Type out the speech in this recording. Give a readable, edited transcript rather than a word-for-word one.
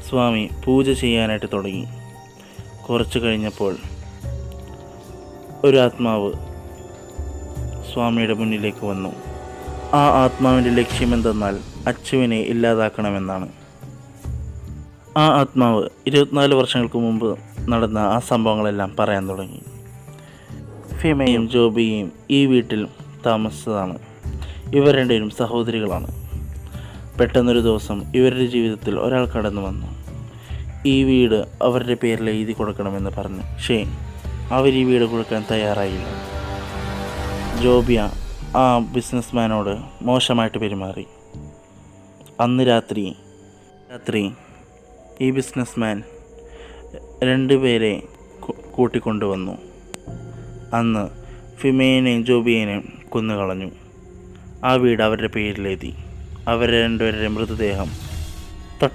സ്വാമി പൂജ ചെയ്യാനായിട്ട് തുടങ്ങി. കുറച്ച് കഴിഞ്ഞപ്പോൾ ഒരു ആത്മാവ് സ്വാമിയുടെ മുന്നിലേക്ക് വന്നു. ആ ആത്മാവിൻ്റെ ലക്ഷ്യമെന്തെന്നാൽ അച്ചുവിനെ ഇല്ലാതാക്കണമെന്നാണ്. ആ ആത്മാവ് 24 വർഷങ്ങൾക്ക് മുമ്പ് നടന്ന ആ സംഭവങ്ങളെല്ലാം പറയാൻ തുടങ്ങി. ഫിമയും ജോബിയും ഈ വീട്ടിൽ താമസിച്ചതാണ്. ഇവർ രണ്ടുപേരും സഹോദരികളാണ്. പെട്ടെന്നൊരു ദിവസം ഇവരുടെ ജീവിതത്തിൽ ഒരാൾ കടന്നു വന്നു. ഈ വീട് അവരുടെ പേരിൽ എഴുതി കൊടുക്കണമെന്ന് പറഞ്ഞു. പക്ഷേ അവർ ഈ വീട് കൊടുക്കാൻ തയ്യാറായില്ല. ജോബിയ ആ ബിസിനസ്മാനോട് മോശമായിട്ട് പെരുമാറി. അന്ന് രാത്രി ഈ ബിസിനസ്മാൻ 2 പേരെ കൂട്ടിക്കൊണ്ടുവന്നു. അന്ന് ഫിമേനെയും ജോബിയേനെയും കൊന്നുകളഞ്ഞു. ആ വീട് അവരുടെ പേരിലെഴുതി. അവരുടെ 2 പേരുടെ മൃതദേഹം